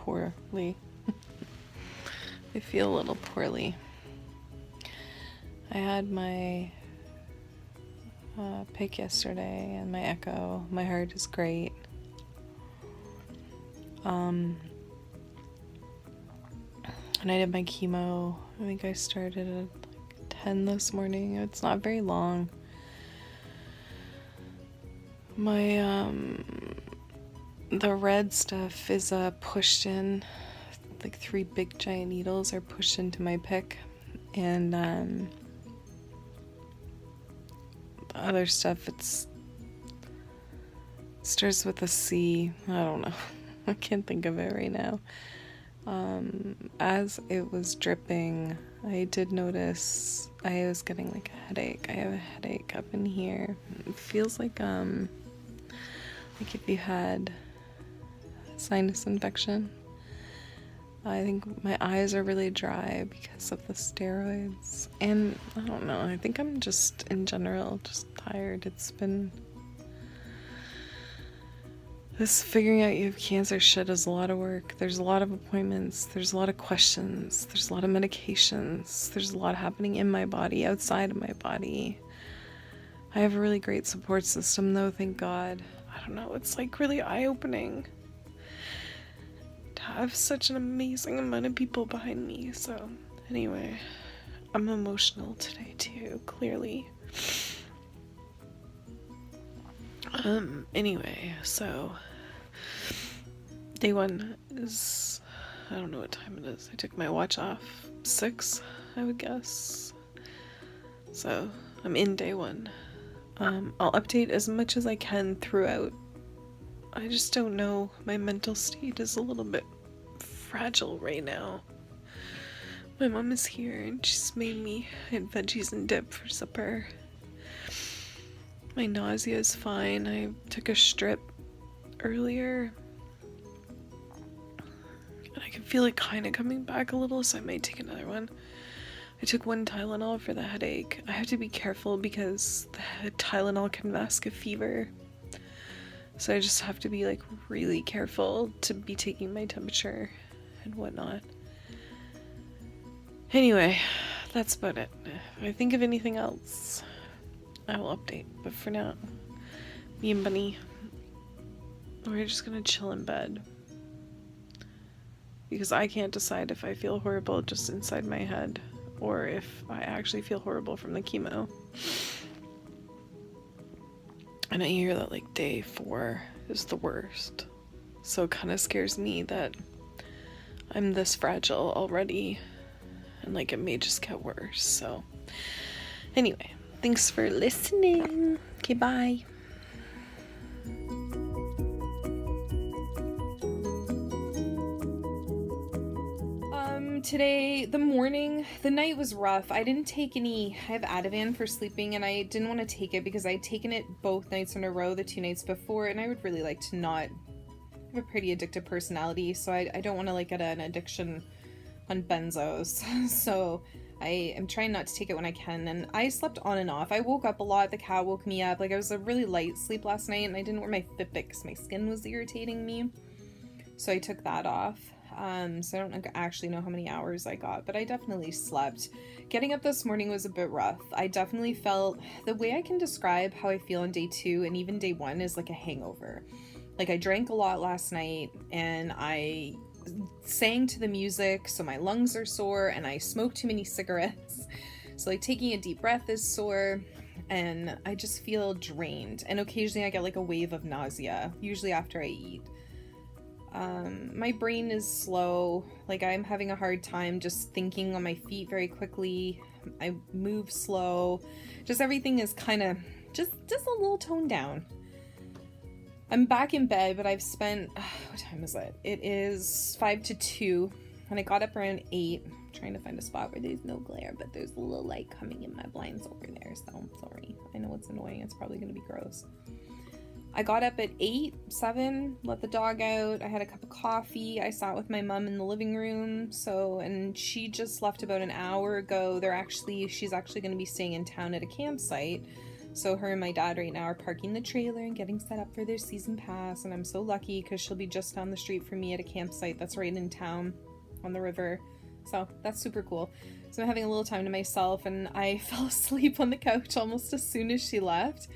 poorly. I feel a little poorly. I had my pick yesterday and my echo. My heart is great. And I did my chemo. I think I started at like 10 this morning. It's not very long. My the red stuff is pushed in, like 3 big giant needles are pushed into my pick, and the other stuff, it starts with a C. I don't know. I can't think of it right now. As it was dripping, I did notice I was getting like a headache. I have a headache up in here. It feels like if you had sinus infection. I think my eyes are really dry because of the steroids, and I don't know, I think I'm just in general just tired. It's been this figuring out you have cancer shit is a lot of work. There's a lot of appointments, there's a lot of questions, there's a lot of medications, there's a lot happening in my body, outside of my body. I have a really great support system though, thank God. I don't know, it's like really eye-opening to have such an amazing amount of people behind me. So anyway, I'm emotional today too, clearly. Anyway, so day 1 is, I don't know what time it is. I took my watch off. 6, I would guess. So I'm in day 1. I'll update as much as I can throughout. I just don't know. My mental state is a little bit fragile right now. My mom is here and she's made me veggies and dip for supper. My nausea is fine. I took a strip earlier. And I can feel it kind of coming back a little, so I might take another one. I took 1 Tylenol for the headache. I have to be careful because the Tylenol can mask a fever. So I just have to be like really careful to be taking my temperature and whatnot. Anyway, that's about it. If I think of anything else, I will update. But for now, me and Bunny, we're just gonna chill in bed. Because I can't decide if I feel horrible just inside my head or if I actually feel horrible from the chemo. And I hear that like day 4 is the worst. So it kind of scares me that I'm this fragile already and like it may just get worse. So anyway, thanks for listening. Okay, bye. Today, the night was rough. I didn't take any, I have Ativan for sleeping and I didn't want to take it because I'd taken it both nights in a row, the 2 nights before, and I would really like to not have a pretty addictive personality, so I don't want to like get an addiction on benzos. So I am trying not to take it when I can, and I slept on and off. I woke up a lot, the cat woke me up, like I was a really light sleep last night, and I didn't wear my Fitbit because my skin was irritating me, so I took that off. So I don't actually know how many hours I got, but I definitely slept. Getting up this morning was a bit rough. I definitely felt, the way I can describe how I feel on day 2 and even day 1 is like a hangover. Like I drank a lot last night and I sang to the music, so my lungs are sore, and I smoked too many cigarettes. So like taking a deep breath is sore, and I just feel drained. And occasionally I get like a wave of nausea, usually after I eat. My brain is slow, like I'm having a hard time just thinking on my feet very quickly. I move slow, just everything is kind of just a little toned down. I'm back in bed, but I've spent, what time is it? It is 5 to 2, and I got up around 8, trying to find a spot where there's no glare, but there's a little light coming in my blinds over there, so I'm sorry. I know it's annoying, it's probably going to be gross. I got up at 8, 7, let the dog out, I had a cup of coffee, I sat with my mom in the living room, and she just left about an hour ago. She's actually going to be staying in town at a campsite, So her and my dad right now are parking the trailer and getting set up for their season pass, and I'm so lucky because she'll be just down the street from me at a campsite that's right in town on the river. So that's super cool. So I'm having a little time to myself, and I fell asleep on the couch almost as soon as she left.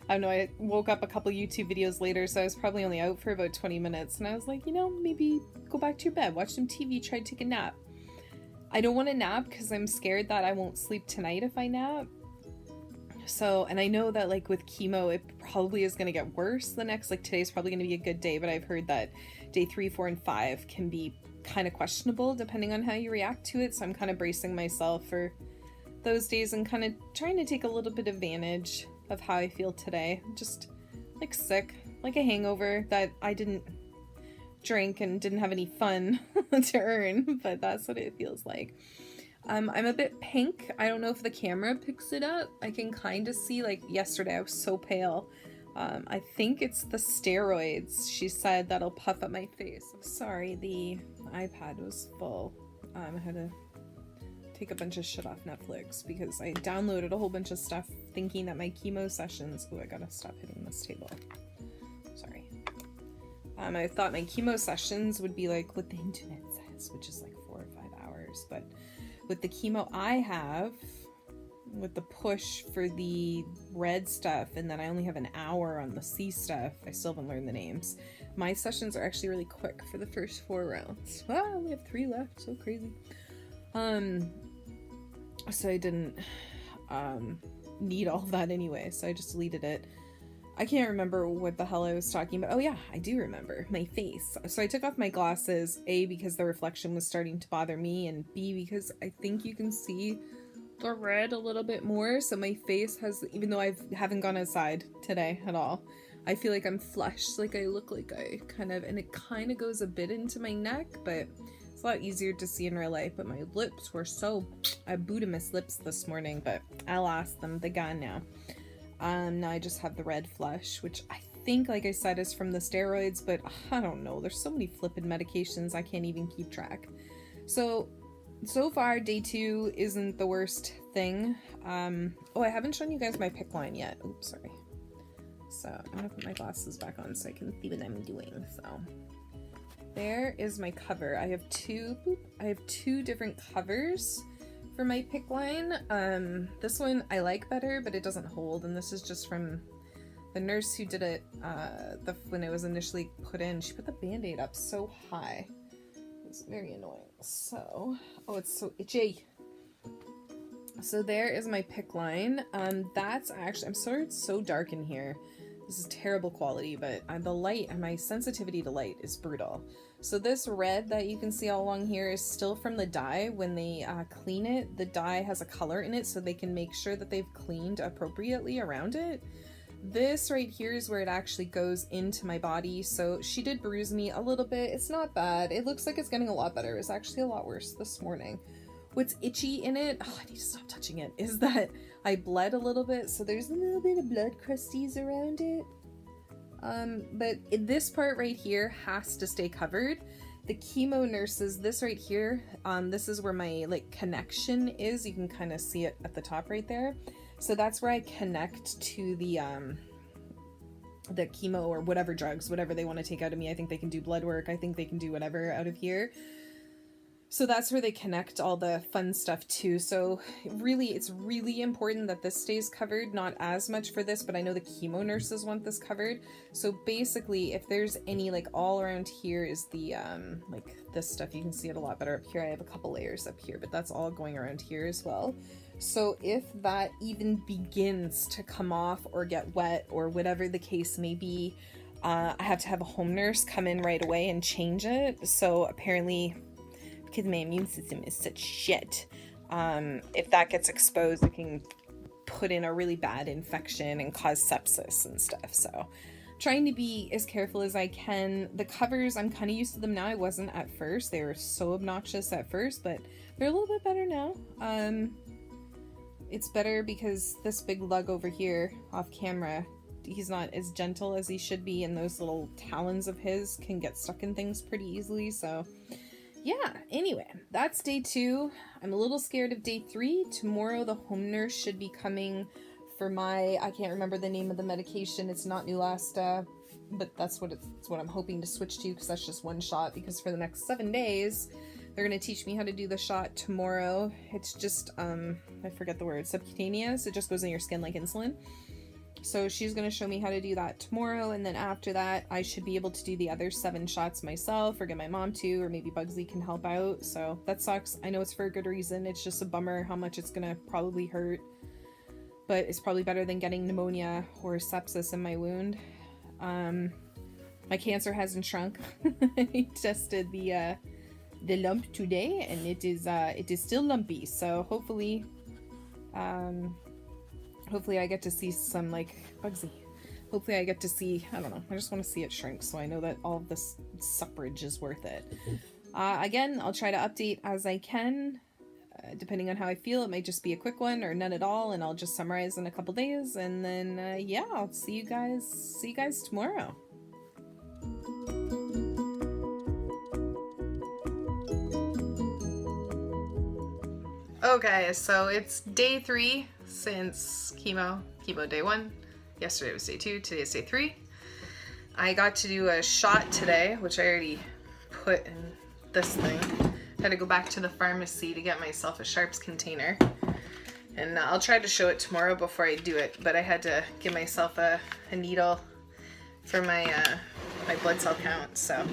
I don't know, I woke up a couple YouTube videos later, so I was probably only out for about 20 minutes, and I was like, you know, maybe go back to your bed, watch some TV, try to take a nap. I don't want to nap because I'm scared that I won't sleep tonight if I nap. So, and I know that like with chemo, it probably is going to get worse the next, like today's probably going to be a good day, but I've heard that day 3, 4, and 5 can be kind of questionable depending on how you react to it. So I'm kind of bracing myself for those days and kind of trying to take a little bit advantage of how I feel today. Just like sick, like a hangover that I didn't drink and didn't have any fun to earn, but that's what it feels like. I'm a bit pink. I don't know if the camera picks it up. I can kind of see, like yesterday I was so pale. I think it's the steroids, she said, that'll puff up my face. Sorry, the iPad was full. I had to take a bunch of shit off Netflix because I downloaded a whole bunch of stuff thinking that my chemo sessions... Oh, I gotta stop hitting this table. Sorry. I thought my chemo sessions would be like what the internet says, which is like 4 or 5 hours, but with the chemo I have, with the push for the red stuff, and then I only have an hour on the C stuff, I still haven't learned the names. My sessions are actually really quick for the first 4 rounds. Wow, we have 3 left, so crazy. So I didn't need all that anyway, so I just deleted it. I can't remember what the hell I was talking about. Oh yeah, I do remember. My face. So I took off my glasses, A, because the reflection was starting to bother me, and B, because I think you can see the red a little bit more. So my face has, even though I haven't gone outside today at all, I feel like I'm flushed. Like I look like I kind of, and it kind of goes a bit into my neck, but it's a lot easier to see in real life. But my lips were so, I bootimus lips this morning, but I'll ask them. They're gone now. Now I just have the red flush, which I think, like I said, is from the steroids, but I don't know. There's so many flippin' medications, I can't even keep track. So far, day 2 isn't the worst thing. Oh, I haven't shown you guys my pick line yet. Oops, sorry. So I'm gonna put my glasses back on so I can see what I'm doing. So there is my cover. I have two different covers for my pick line. This one I like better, but it doesn't hold, and this is just from the nurse who did it when it was initially put in. She put the band-aid up so high. It's very annoying. So, oh, it's so itchy. So there is my pick line. That's actually, I'm sorry it's so dark in here. This is terrible quality, but the light and my sensitivity to light is brutal. So this red that you can see all along here is still from the dye. When they clean it, the dye has a color in it so they can make sure that they've cleaned appropriately around it. This right here is where it actually goes into my body. So she did bruise me a little bit. It's not bad. It looks like it's getting a lot better. It's actually a lot worse this morning. What's itchy in it, oh, I need to stop touching it, is that I bled a little bit, so there's a little bit of blood crusties around it. But this part right here has to stay covered. The chemo nurses, this right here, this is where my like connection is. You can kind of see it at the top right there. So that's where I connect to the chemo or whatever drugs, whatever they want to take out of me. I think they can do blood work. I think they can do whatever out of here. So that's where they connect all the fun stuff too. So really, it's really important that this stays covered. Not as much for this, but I know the chemo nurses want this covered. So basically, if there's any, like all around here is the, like this stuff, you can see it a lot better up here. I have a couple layers up here, but that's all going around here as well. So if that even begins to come off or get wet or whatever the case may be, I have to have a home nurse come in right away and change it. So apparently, because my immune system is such shit, if that gets exposed, it can put in a really bad infection and cause sepsis and stuff. So trying to be as careful as I can. The covers, I'm kind of used to them now. I wasn't at first. They were so obnoxious at first, but they're a little bit better now. It's better because this big lug over here off camera, he's not as gentle as he should be, and those little talons of his can get stuck in things pretty easily. So yeah, anyway, that's day 2. I'm a little scared of day 3. Tomorrow the home nurse should be coming for my, I can't remember the name of the medication. It's not Neulasta, but that's what I'm hoping to switch to, because that's just one shot, because for the next 7 days, they're going to teach me how to do the shot tomorrow. It's just, I forget the word, subcutaneous. It just goes in your skin like insulin. So she's going to show me how to do that tomorrow, and then after that, I should be able to do the other 7 shots myself, or get my mom to, or maybe Bugsy can help out. So that sucks. I know it's for a good reason. It's just a bummer how much it's going to probably hurt, but it's probably better than getting pneumonia or sepsis in my wound. My cancer hasn't shrunk. I tested the lump today, and it is still lumpy. So hopefully I get to see some, like, Bugsy. Hopefully I get to see, I don't know, I just want to see it shrink so I know that all of this suffrage is worth it. Again, I'll try to update as I can, depending on how I feel. It might just be a quick one or none at all, and I'll just summarize in a couple days, and then, yeah, I'll see you guys tomorrow. Okay, so it's day 3 since chemo day 1. Yesterday was day 2, today is day 3. I got to do a shot today, which I already put in this thing. I had to go back to the pharmacy to get myself a sharps container, and I'll try to show it tomorrow before I do it, but I had to give myself a needle for my my blood cell count. So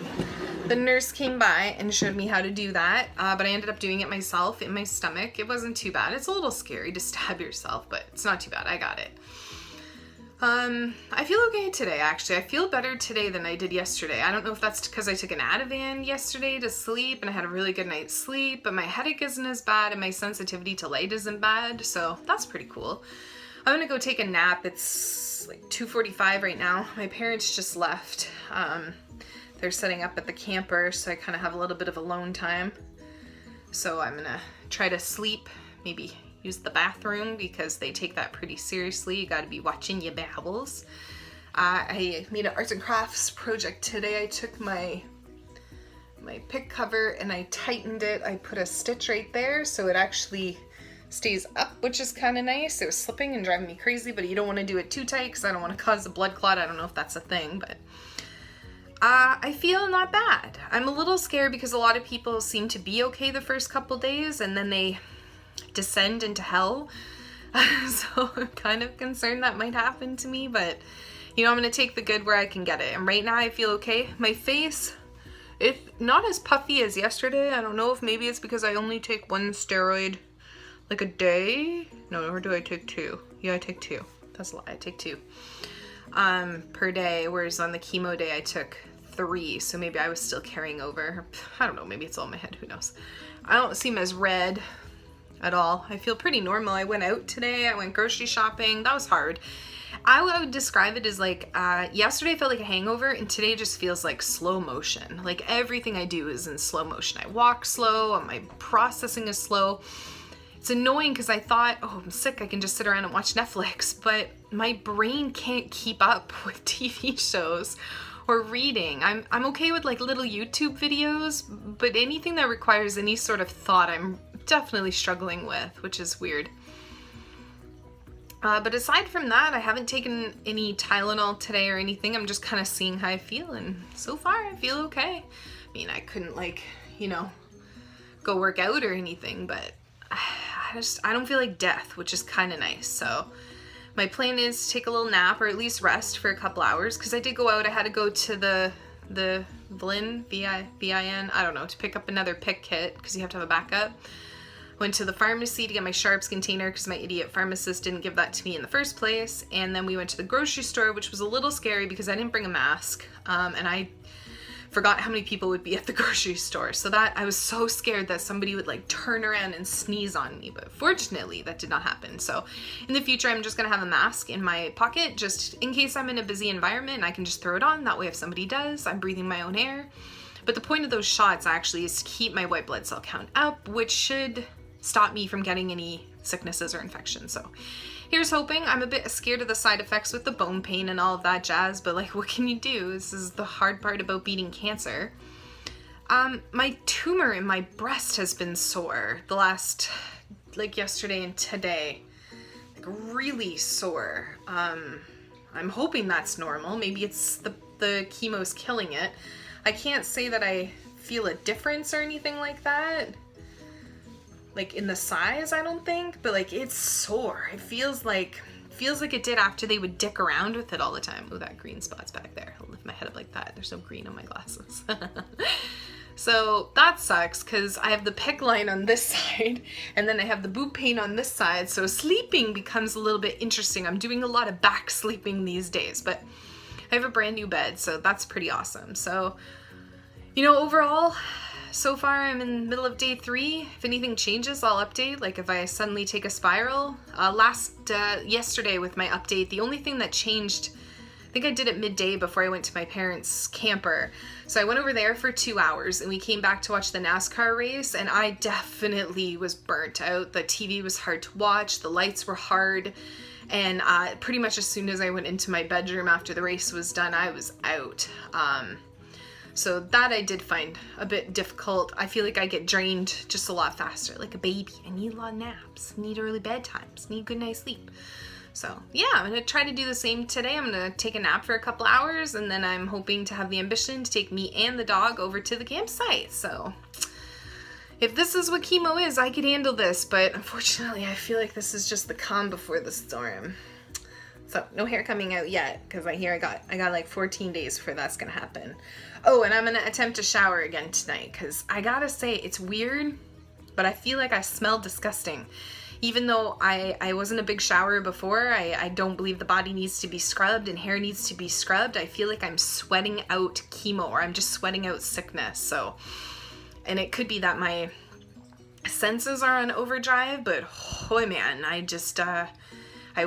the nurse came by and showed me how to do that, but I ended up doing it myself in my stomach. It wasn't too bad. It's a little scary to stab yourself, but it's not too bad. I got it. I feel okay today, actually. I feel better today than I did yesterday. I don't know if that's because I took an Ativan yesterday to sleep and I had a really good night's sleep, but my headache isn't as bad and my sensitivity to light isn't bad, so that's pretty cool. I'm gonna go take a nap. It's like 2:45 right now. My parents just left. They're setting up at the camper, so I kind of have a little bit of alone time. So I'm gonna try to sleep, maybe use the bathroom, because they take that pretty seriously. You gotta be watching your bowels. I made an arts and crafts project today. I took my pick cover and I tightened it. I put a stitch right there so it actually stays up, which is kind of nice. It was slipping and driving me crazy, but you don't want to do it too tight because I don't want to cause a blood clot. I don't know if that's a thing, but I feel not bad. I'm a little scared because a lot of people seem to be okay the first couple days and then they descend into hell. So I'm kind of concerned that might happen to me, but you know, I'm gonna take the good where I can get it. And right now I feel okay. My face, it's not as puffy as yesterday. I don't know if maybe it's because I only take 1 steroid like a day. No, or do I take 2? Yeah, I take 2. That's a lie. I take 2 per day, whereas on the chemo day I took 3, so maybe I was still carrying over. I don't know, maybe it's all in my head, who knows. I don't seem as red at all. I feel pretty normal. I went out today, I went grocery shopping. That was hard. I would describe it as like, yesterday felt like a hangover, and today just feels like slow motion. Like everything I do is in slow motion. I walk slow, and my processing is slow. It's annoying because I thought, oh, I'm sick, I can just sit around and watch Netflix, but my brain can't keep up with TV shows or reading. I'm okay with like little YouTube videos, but anything that requires any sort of thought, I'm definitely struggling with, which is weird. But aside from that, I haven't taken any Tylenol today or anything. I'm just kind of seeing how I feel, and so far I feel okay. I mean, I couldn't like, you know, go work out or anything, but I don't feel like death, which is kind of nice. So my plan is to take a little nap, or at least rest for a couple hours, because I did go out. I had to go to the VIN, V-I-N, I don't know, to pick up another pick kit, because you have to have a backup. Went to the pharmacy to get my sharps container because my idiot pharmacist didn't give that to me in the first place. And then we went to the grocery store, which was a little scary because I didn't bring a mask. And I forgot how many people would be at the grocery store. So that I was so scared that somebody would like turn around and sneeze on me. But fortunately that did not happen. So in the future, I'm just going to have a mask in my pocket just in case I'm in a busy environment and I can just throw it on. That way if somebody does, I'm breathing my own air. But the point of those shots actually is to keep my white blood cell count up, which should stop me from getting any sicknesses or infections. So here's hoping. I'm a bit scared of the side effects with the bone pain and all of that jazz, but like, what can you do? This is the hard part about beating cancer. My tumor in my breast has been sore the last, like yesterday and today. like really sore. I'm hoping that's normal. Maybe it's the chemo's killing it. I can't say that I feel a difference or anything like that. Like in the size, I don't think, but like it's sore. It feels like it did after they would dick around with it all the time. Oh, that green spot's back there. I'll lift my head up like that. There's no green on my glasses. So that sucks because I have the PICC line on this side and then I have the boob pain on this side. So sleeping becomes a little bit interesting. I'm doing a lot of back sleeping these days, but I have a brand new bed, so that's pretty awesome. So, you know, overall, so far I'm in the middle of day 3. If anything changes, I'll update. Like if I suddenly take a spiral. Yesterday with my update, the only thing that changed, I think I did it midday before I went to my parents' camper. So I went over there for 2 hours and we came back to watch the NASCAR race, and I definitely was burnt out. The TV was hard to watch, the lights were hard, and pretty much as soon as I went into my bedroom after the race was done, I was out. So that I did find a bit difficult. I feel like I get drained just a lot faster, like a baby. I need a lot of naps, need early bedtimes, need good night's sleep. So yeah, I'm gonna try to do the same today. I'm gonna take a nap for a couple hours, and then I'm hoping to have the ambition to take me and the dog over to the campsite. So if this is what chemo is, I could handle this, but unfortunately I feel like this is just the calm before the storm. So no hair coming out yet, because I hear I got like 14 days before that's gonna happen. Oh, and I'm gonna attempt to shower again tonight, because I gotta say, it's weird, but I feel like I smell disgusting. Even though I wasn't a big shower before, I don't believe the body needs to be scrubbed and hair needs to be scrubbed. I feel like I'm sweating out chemo, or I'm just sweating out sickness. So, and it could be that my senses are on overdrive, but oh man, I just, I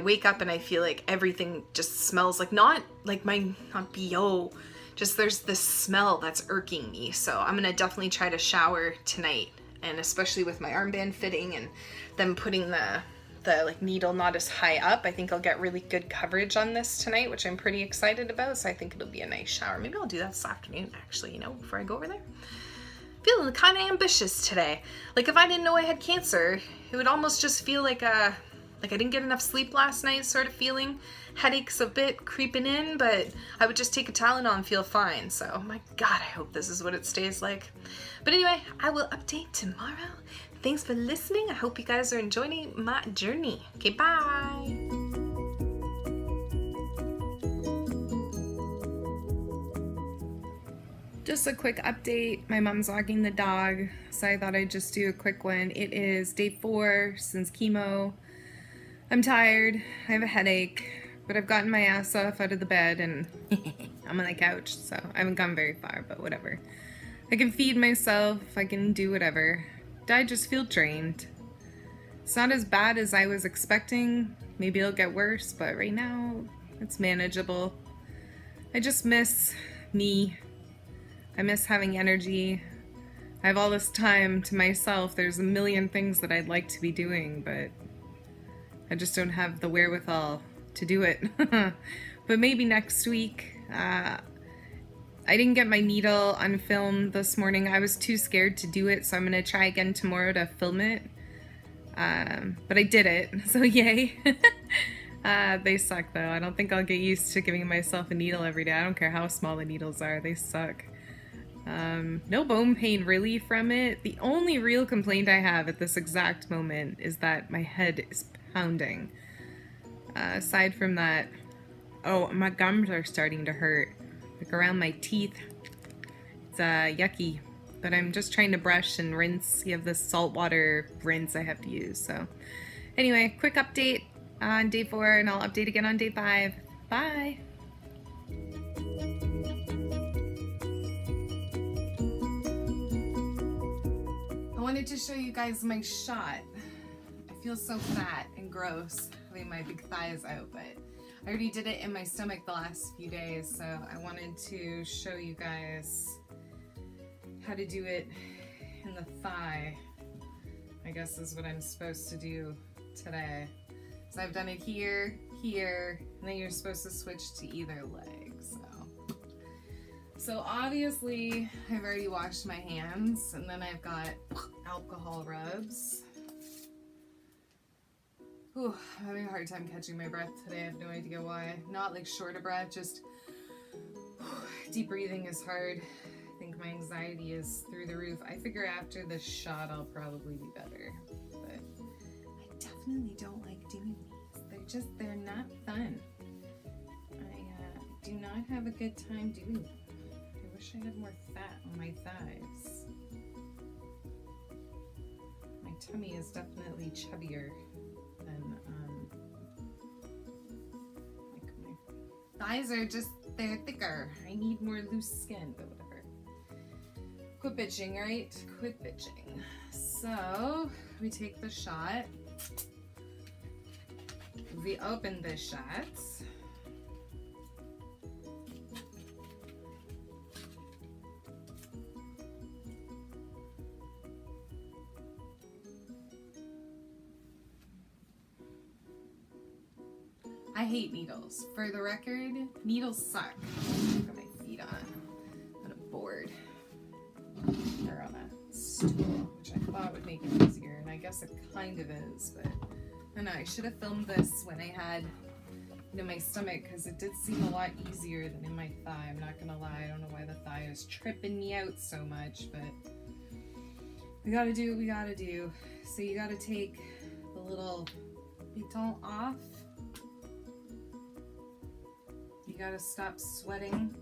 wake up and I feel like everything just smells like, not BO, just there's this smell that's irking me. So I'm gonna definitely try to shower tonight, and especially with my armband fitting and them putting the like needle not as high up, I think I'll get really good coverage on this tonight, which I'm pretty excited about. So I think it'll be a nice shower. Maybe I'll do that this afternoon, actually, you know, before I go over there. Feeling kind of ambitious today. Like if I didn't know I had cancer, it would almost just feel like I didn't get enough sleep last night sort of feeling. Headaches a bit creeping in, but I would just take a Tylenol and feel fine. So my God, I hope this is what it stays like. But anyway, I will update tomorrow. Thanks for listening. I hope you guys are enjoying my journey. Okay, bye. Just a quick update. My mom's walking the dog, so I thought I'd just do a quick one. It is day 4 since chemo. I'm tired. I have a headache, but I've gotten my ass off out of the bed and I'm on the couch, so I haven't gone very far, but whatever. I can feed myself. I can do whatever. I just feel drained. It's not as bad as I was expecting. Maybe it'll get worse, but right now it's manageable. I just miss me. I miss having energy. I have all this time to myself. There's a million things that I'd like to be doing, but I just don't have the wherewithal to do it. But maybe next week. I didn't get my needle on film this morning. I was too scared to do it, so I'm gonna try again tomorrow to film it. But I did it, so yay. They suck though. I don't think I'll get used to giving myself a needle every day. I don't care how small the needles are, they suck. No bone pain really from it. The only real complaint I have at this exact moment is that my head is pounding. Aside from that, oh, my gums are starting to hurt. Like around my teeth. It's yucky. But I'm just trying to brush and rinse. You have this saltwater rinse I have to use. So anyway, quick update on day 4, and I'll update again on day 5. Bye! I wanted to show you guys my shot. I feel so fat and gross having my big thighs out, but I already did it in my stomach the last few days, so I wanted to show you guys how to do it in the thigh. I guess is what I'm supposed to do today. So I've done it here, here, and then you're supposed to switch to either leg. So obviously I've already washed my hands, and then I've got alcohol rubs. Ooh, I'm having a hard time catching my breath today. I have no idea why. Not like short of breath, just deep breathing is hard. I think my anxiety is through the roof. I figure after the shot I'll probably be better. But I definitely don't like doing these. They're not fun. I do not have a good time doing them. I wish I had more fat on my thighs. My tummy is definitely chubbier than, like my thighs are just, they're thicker. I need more loose skin, but whatever. Quit bitching, right? Quit bitching. So, we take the shot. We open the shots. I hate needles. For the record, needles suck. Got my feet on a board. Or on a stool, which I thought would make it easier, and I guess it kind of is, but I don't know, I should have filmed this when I had, you know, my stomach, because it did seem a lot easier than in my thigh. I'm not gonna lie, I don't know why the thigh is tripping me out so much, but we gotta do what we gotta do. So you gotta take the little piton off. You gotta stop sweating.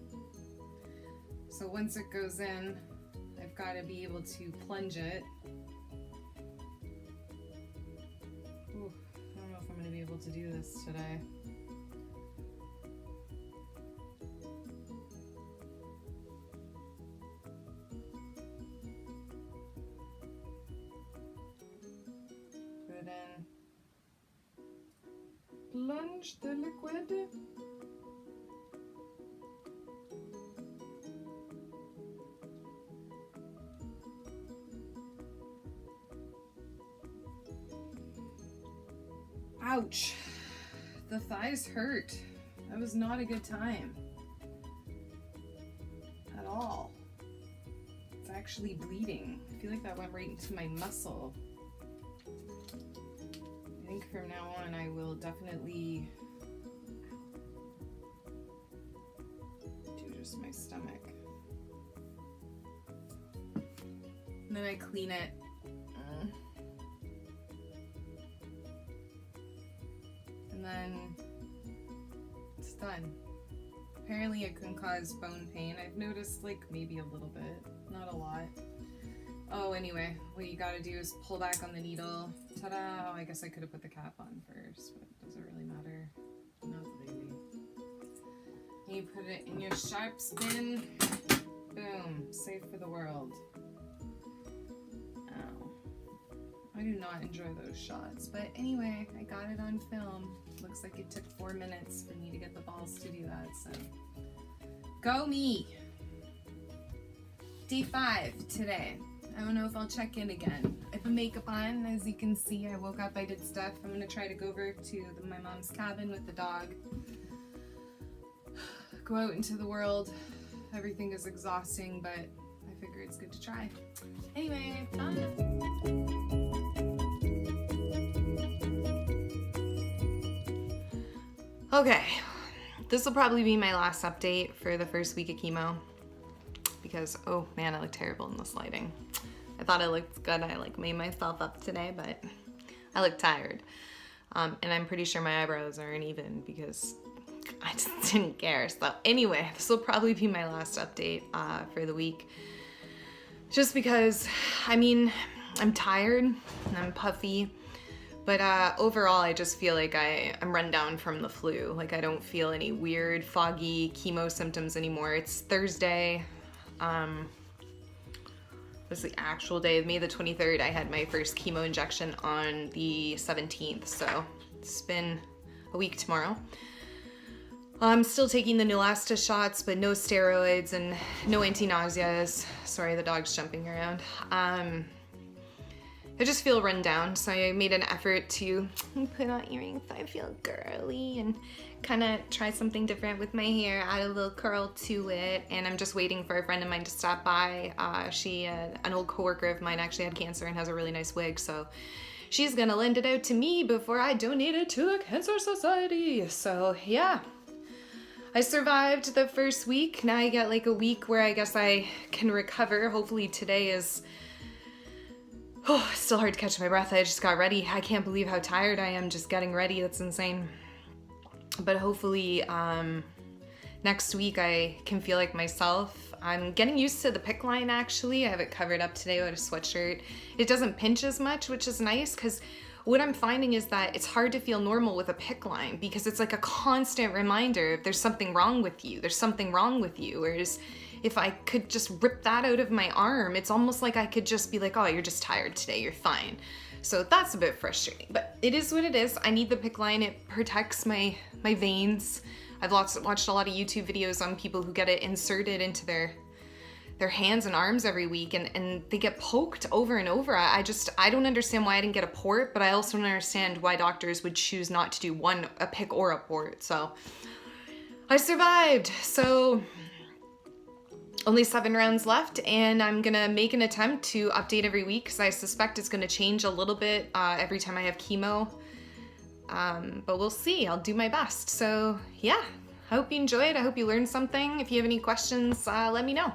So once it goes in, I've gotta be able to plunge it. Ooh, I don't know if I'm gonna be able to do this today. Put it in. Plunge the liquid. Ouch. The thighs hurt. That was not a good time. At all. It's actually bleeding. I feel like that went right into my muscle. I think from now on I will definitely do just my stomach. And then I clean it. And then it's done. Apparently it can cause bone pain. I've noticed like maybe a little bit, not a lot. Oh, anyway, what you gotta do is pull back on the needle. Ta-da! Oh, I guess I could have put the cap on first, but does it really matter? Not really. And you put it in your sharps bin. Boom. Safe for the world. Ow. I do not enjoy those shots, but anyway, I got it on film. Looks like it took 4 minutes for me to get the balls to do that, so go me! Day 5 today. I don't know if I'll check in again. I put makeup on, as you can see. I woke up, I did stuff. I'm gonna try to go over to my mom's cabin with the dog. Go out into the world. Everything is exhausting, but I figure it's good to try. Anyway, bye! Okay, this will probably be my last update for the first week of chemo because, oh man, I look terrible in this lighting. I thought I looked good. I like made myself up today, but I look tired. And I'm pretty sure my eyebrows aren't even because I just didn't care. So anyway, this will probably be my last update for the week. Just because, I mean, I'm tired and I'm puffy. But overall, I just feel like I'm run down from the flu. Like I don't feel any weird, foggy chemo symptoms anymore. It's Thursday. Was the actual day, May the 23rd. I had my first chemo injection on the 17th. So it's been a week tomorrow. I'm still taking the Neulasta shots, but no steroids and no anti-nauseas. Sorry, the dog's jumping around. I just feel run down, so I made an effort to put on earrings so I feel girly and kind of try something different with my hair, add a little curl to it, and I'm just waiting for a friend of mine to stop by. An old coworker of mine actually had cancer and has a really nice wig, so she's gonna lend it out to me before I donate it to a cancer society. So yeah, I survived the first week. Now I get like a week where I guess I can recover. Hopefully today is, oh, it's still hard to catch my breath. I just got ready. I can't believe how tired I am just getting ready. That's insane. But hopefully next week I can feel like myself. I'm getting used to the PICC line actually. I have it covered up today with a sweatshirt. It doesn't pinch as much, which is nice, because what I'm finding is that it's hard to feel normal with a PICC line because it's like a constant reminder if there's something wrong with you, there's something wrong with you. Whereas if I could just rip that out of my arm, it's almost like I could just be like, oh, you're just tired today, you're fine. So that's a bit frustrating, but it is what it is. I need the PICC line. It protects my veins. I've watched a lot of YouTube videos on people who get it inserted into their hands and arms every week, and they get poked over and over. I don't understand why I didn't get a port, but I also don't understand why doctors would choose not to do a PICC or a port. So I survived. So only 7 rounds left, and I'm gonna make an attempt to update every week because I suspect it's gonna change a little bit every time I have chemo. But we'll see. I'll do my best. So yeah, I hope you enjoyed. I hope you learned something. If you have any questions, let me know.